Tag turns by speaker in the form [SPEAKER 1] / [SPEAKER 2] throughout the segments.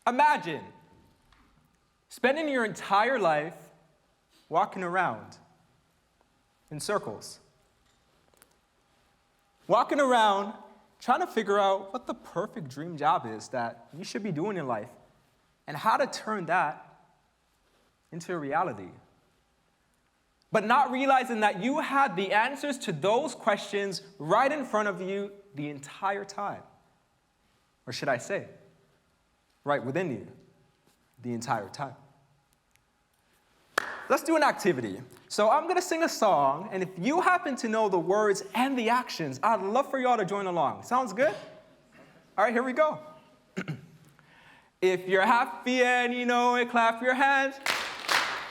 [SPEAKER 1] Imagine spending your entire life walking around in circles. Walking around trying to figure out what the perfect dream job is that you should be doing in life and how to turn that into a reality. But not realizing that you had the answers to those questions right in front of you the entire time. Or should I say, right within you the entire time. Let's do an activity. So I'm gonna sing a song, and if you happen to know the words and the actions, I'd love for y'all to join along. Sounds good? All right, here we go. If you're happy and you know it, clap your hands.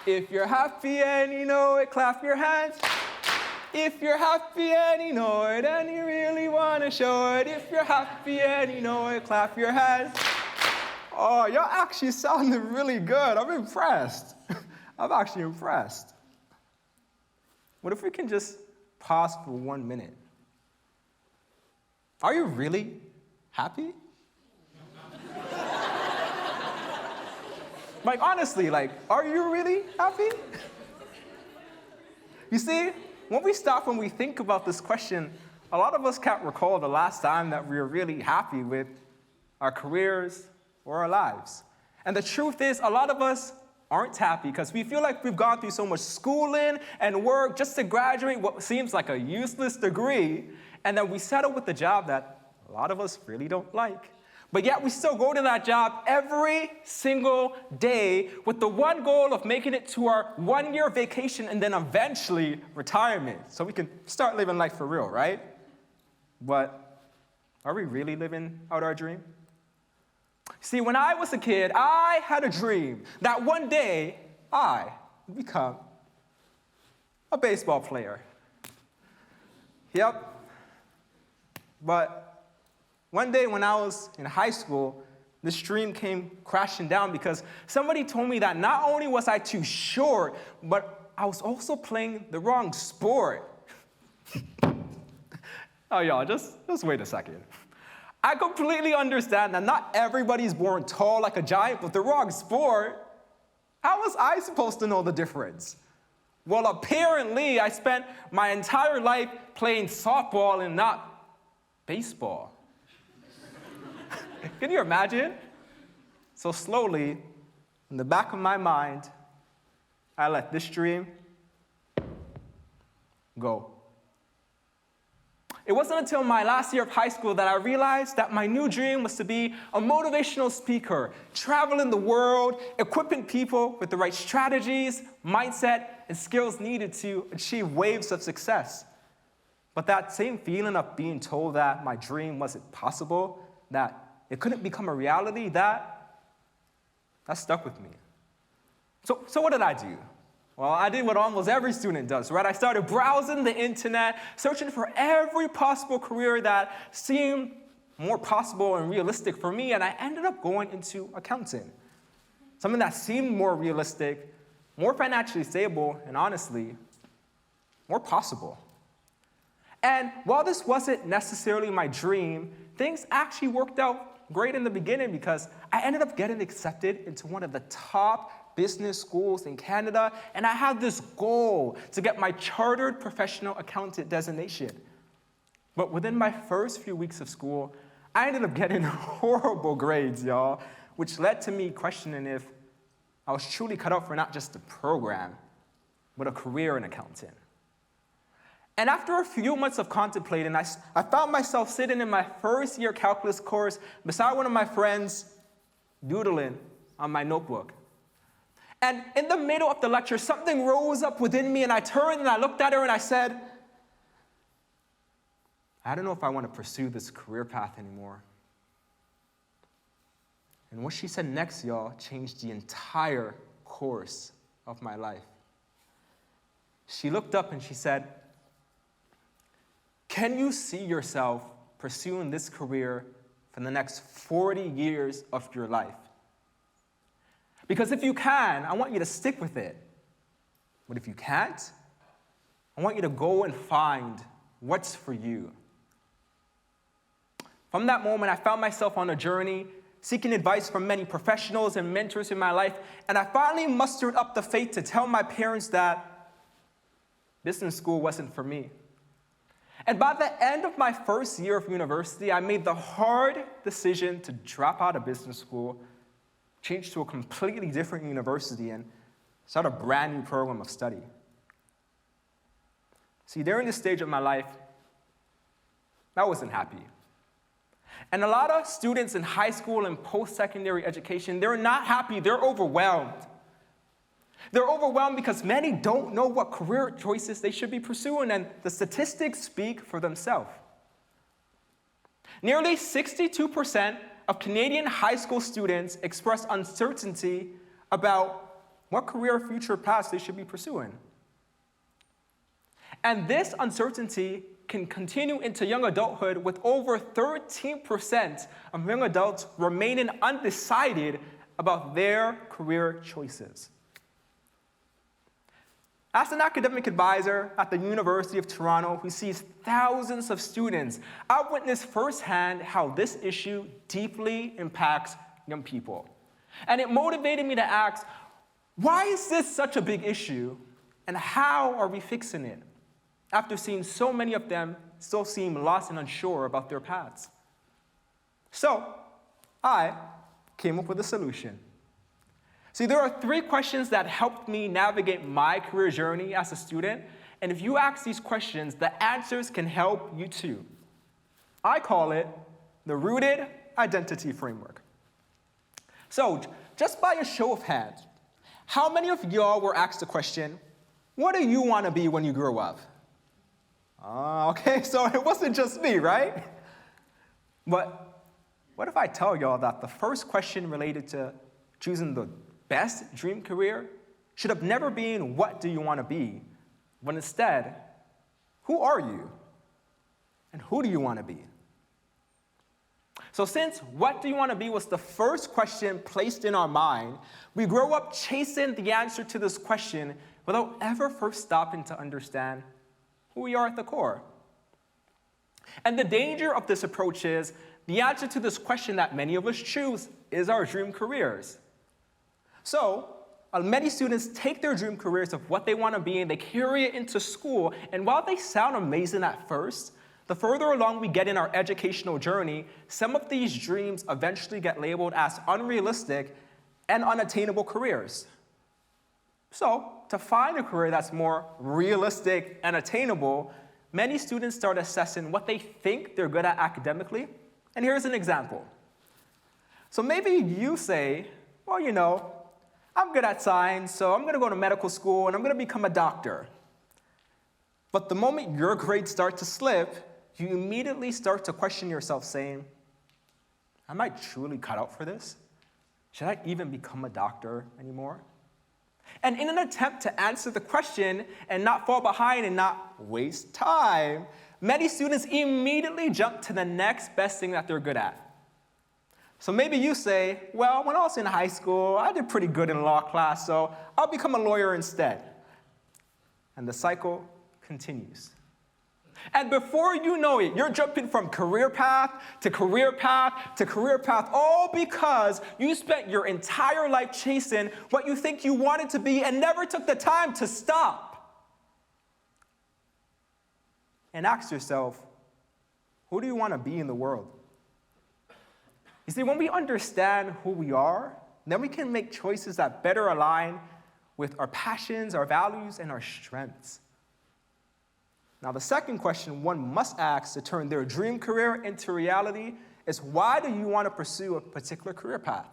[SPEAKER 1] If you're happy and you know it, clap your hands. If you're happy and you know it, and you really want to show it. If you're happy and you know it, clap your hands. Oh, y'all actually sounded really good. I'm impressed. I'm actually impressed. What if we can just pause for 1 minute? Are you really happy? Like, honestly, like, are you really happy? You see, when we stop and we think about this question, a lot of us can't recall the last time that we were really happy with our careers or our lives. And the truth is, a lot of us aren't happy because we feel like we've gone through so much schooling and work just to graduate what seems like a useless degree, and then we settle with the job that a lot of us really don't like. But yet we still go to that job every single day with the one goal of making it to our 1-year vacation and then eventually retirement, so we can start living life for real, right? But are we really living out our dream? See, when I was a kid, I had a dream that one day I would become a baseball player. Yep. But one day when I was in high school, this dream came crashing down because somebody told me that not only was I too short, but I was also playing the wrong sport. Oh, y'all, just wait a second. I completely understand that not everybody's born tall like a giant, but the wrong sport. How was I supposed to know the difference? Well, apparently, I spent my entire life playing softball and not baseball. Can you imagine? So slowly, in the back of my mind, I let this dream go. It wasn't until my last year of high school that I realized that my new dream was to be a motivational speaker, traveling the world, equipping people with the right strategies, mindset, and skills needed to achieve waves of success. But that same feeling of being told that my dream wasn't possible, that it couldn't become a reality, that stuck with me. So what did I do? Well, I did what almost every student does, right? I started browsing the internet, searching for every possible career that seemed more possible and realistic for me, and I ended up going into accounting. Something that seemed more realistic, more financially stable, and honestly, more possible. And while this wasn't necessarily my dream, things actually worked out great in the beginning because I ended up getting accepted into one of the top business schools in Canada, and I had this goal to get my chartered professional accountant designation. But within my first few weeks of school, I ended up getting horrible grades, y'all, which led to me questioning if I was truly cut out for not just a program, but a career in accounting. And after a few months of contemplating, I found myself sitting in my first year calculus course beside one of my friends, doodling on my notebook. And in the middle of the lecture, something rose up within me, and I turned and I looked at her and I said, I don't know if I want to pursue this career path anymore. And what she said next, y'all, changed the entire course of my life. She looked up and she said, can you see yourself pursuing this career for the next 40 years of your life? Because if you can, I want you to stick with it. But if you can't, I want you to go and find what's for you. From that moment, I found myself on a journey seeking advice from many professionals and mentors in my life, and I finally mustered up the faith to tell my parents that business school wasn't for me. And by the end of my first year of university, I made the hard decision to drop out of business school, change to a completely different university, and start a brand new program of study. See, during this stage of my life, I wasn't happy. And a lot of students in high school and post-secondary education, they're not happy, they're overwhelmed. They're overwhelmed because many don't know what career choices they should be pursuing, and the statistics speak for themselves. Nearly 62% of Canadian high school students express uncertainty about what career future paths they should be pursuing. And this uncertainty can continue into young adulthood, with over 13% of young adults remaining undecided about their career choices. As an academic advisor at the University of Toronto who sees thousands of students, I've witnessed firsthand how this issue deeply impacts young people. And it motivated me to ask, why is this such a big issue, and how are we fixing it? After seeing so many of them still seem lost and unsure about their paths. So, I came up with a solution. See, there are 3 questions that helped me navigate my career journey as a student, and if you ask these questions, the answers can help you too. I call it the Rooted Identity Framework. So, just by a show of hands, how many of y'all were asked the question, what do you want to be when you grow up? Okay, so it wasn't just me, right? But what if I tell y'all that the first question related to choosing the best dream career should have never been, what do you want to be? But instead, who are you? And who do you want to be? So since what do you want to be was the first question placed in our mind, we grow up chasing the answer to this question without ever first stopping to understand who we are at the core. And the danger of this approach is the answer to this question that many of us choose is our dream careers. So, many students take their dream careers of what they want to be and they carry it into school, and while they sound amazing at first, the further along we get in our educational journey, some of these dreams eventually get labeled as unrealistic and unattainable careers. So, to find a career that's more realistic and attainable, many students start assessing what they think they're good at academically. And here's an example. So maybe you say, well, you know, I'm good at science, so I'm going to go to medical school and I'm going to become a doctor. But the moment your grades start to slip, you immediately start to question yourself, saying, am I truly cut out for this? Should I even become a doctor anymore? And in an attempt to answer the question and not fall behind and not waste time, many students immediately jump to the next best thing that they're good at. So maybe you say, well, when I was in high school, I did pretty good in law class, so I'll become a lawyer instead. And the cycle continues. And before you know it, you're jumping from career path to career path to career path, all because you spent your entire life chasing what you think you wanted to be and never took the time to stop. And ask yourself, who do you want to be in the world? You see, when we understand who we are, then we can make choices that better align with our passions, our values, and our strengths. Now, the second question one must ask to turn their dream career into reality is, why do you want to pursue a particular career path?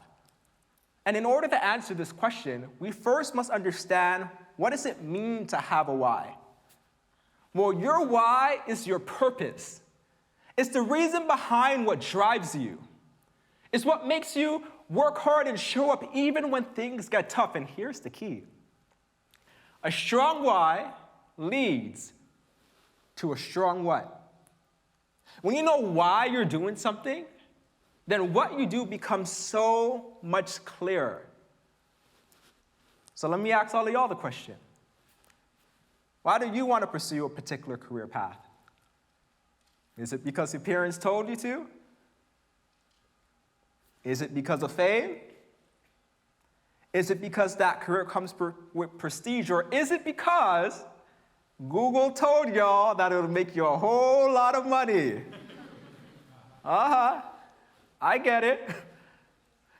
[SPEAKER 1] And in order to answer this question, we first must understand, what does it mean to have a why? Well, your why is your purpose. It's the reason behind what drives you. It's what makes you work hard and show up even when things get tough. And here's the key. A strong why leads to a strong what? When you know why you're doing something, then what you do becomes so much clearer. So let me ask all of y'all the question. Why do you want to pursue a particular career path? Is it because your parents told you to? Is it because of fame? Is it because that career comes with prestige? Or is it because Google told y'all that it'll make you a whole lot of money? I get it.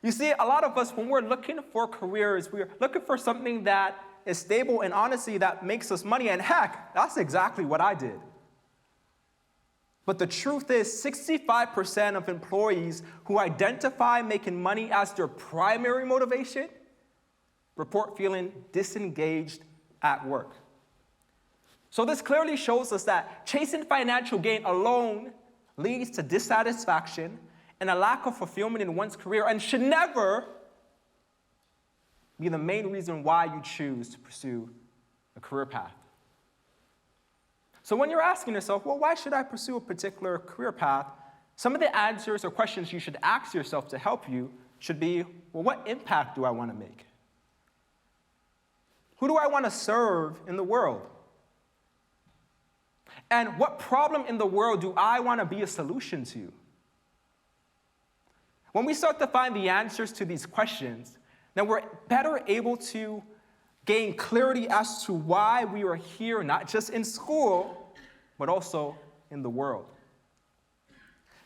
[SPEAKER 1] You see, a lot of us, when we're looking for careers, we're looking for something that is stable and honestly that makes us money. And heck, that's exactly what I did. But the truth is, 65% of employees who identify making money as their primary motivation report feeling disengaged at work. So this clearly shows us that chasing financial gain alone leads to dissatisfaction and a lack of fulfillment in one's career and should never be the main reason why you choose to pursue a career path. So when you're asking yourself, well, why should I pursue a particular career path? Some of the answers or questions you should ask yourself to help you should be, well, what impact do I want to make? Who do I want to serve in the world? And what problem in the world do I want to be a solution to? When we start to find the answers to these questions, then we're better able to gain clarity as to why we are here, not just in school, but also in the world.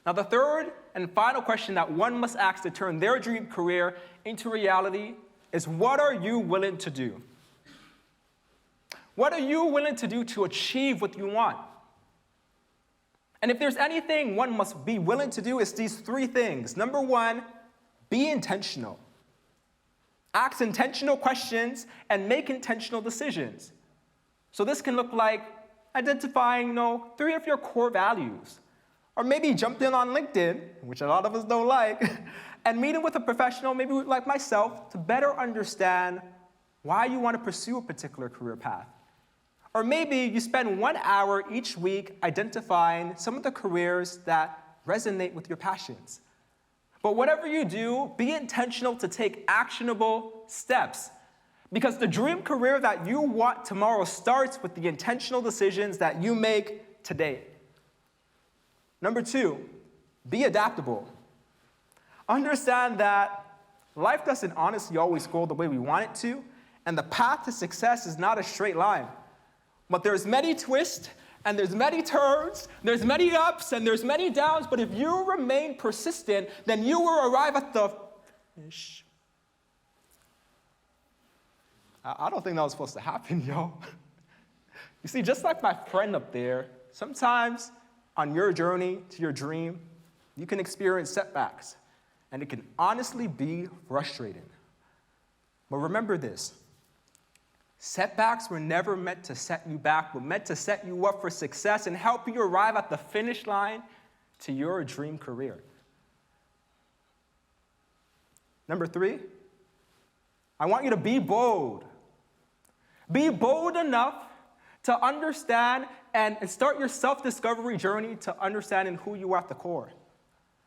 [SPEAKER 1] Now, the third and final question that one must ask to turn their dream career into reality is, what are you willing to do? What are you willing to do to achieve what you want? And if there's anything one must be willing to do, it's these three things. Number one, be intentional. Ask intentional questions and make intentional decisions. So this can look like identifying, 3 of your core values. Or maybe jumping on LinkedIn, which a lot of us don't like, and meeting with a professional, maybe like myself, to better understand why you want to pursue a particular career path. Or maybe you spend 1 hour each week identifying some of the careers that resonate with your passions. But whatever you do, be intentional to take actionable steps. Because the dream career that you want tomorrow starts with the intentional decisions that you make today. Number 2, be adaptable. Understand that life doesn't honestly always go the way we want it to, and the path to success is not a straight line. But there's many twists, and there's many turns, there's many ups, and there's many downs, but if you remain persistent, then you will arrive at the finish. I don't think that was supposed to happen, yo. You see, just like my friend up there, sometimes on your journey to your dream, you can experience setbacks, and it can honestly be frustrating. But remember this. Setbacks were never meant to set you back, but meant to set you up for success and help you arrive at the finish line to your dream career. Number 3, I want you to be bold. Be bold enough to understand and start your self-discovery journey to understanding who you are at the core.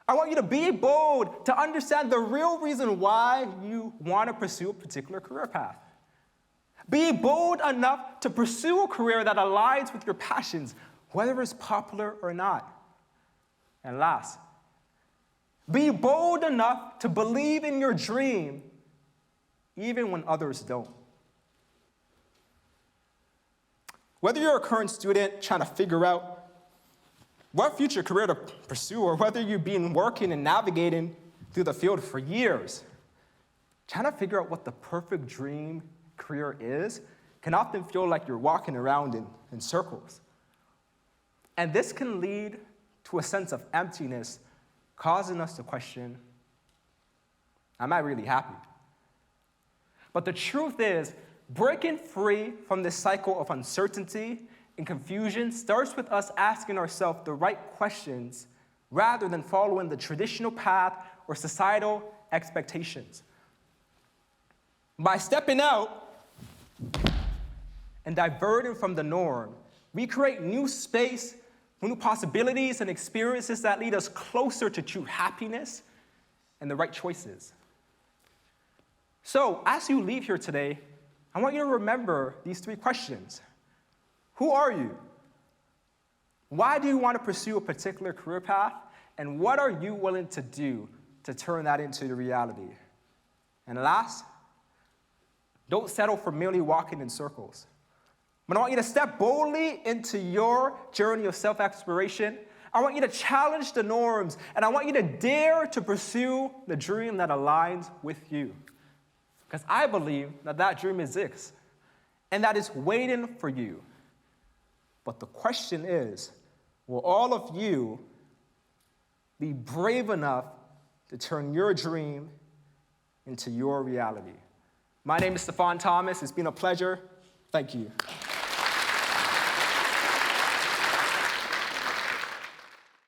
[SPEAKER 1] I want you to be bold to understand the real reason why you want to pursue a particular career path. Be bold enough to pursue a career that aligns with your passions, whether it's popular or not. And last, be bold enough to believe in your dream, even when others don't. Whether you're a current student trying to figure out what future career to pursue, or whether you've been working and navigating through the field for years, trying to figure out what the perfect dream career is can often feel like you're walking around in circles. And this can lead to a sense of emptiness, causing us to question, am I really happy? But the truth is, breaking free from this cycle of uncertainty and confusion starts with us asking ourselves the right questions rather than following the traditional path or societal expectations. By stepping out and diverting from the norm, we create new space, new possibilities and experiences that lead us closer to true happiness and the right choices. So, as you leave here today, I want you to remember these 3 questions. Who are you? Why do you want to pursue a particular career path? And what are you willing to do to turn that into the reality. And last, don't settle for merely walking in circles. But I want you to step boldly into your journey of self-exploration. I want you to challenge the norms, and I want you to dare to pursue the dream that aligns with you. Because I believe that that dream exists, and that it's waiting for you. But the question is, will all of you be brave enough to turn your dream into your reality? My name is Stefan Thomas. It's been a pleasure. Thank you.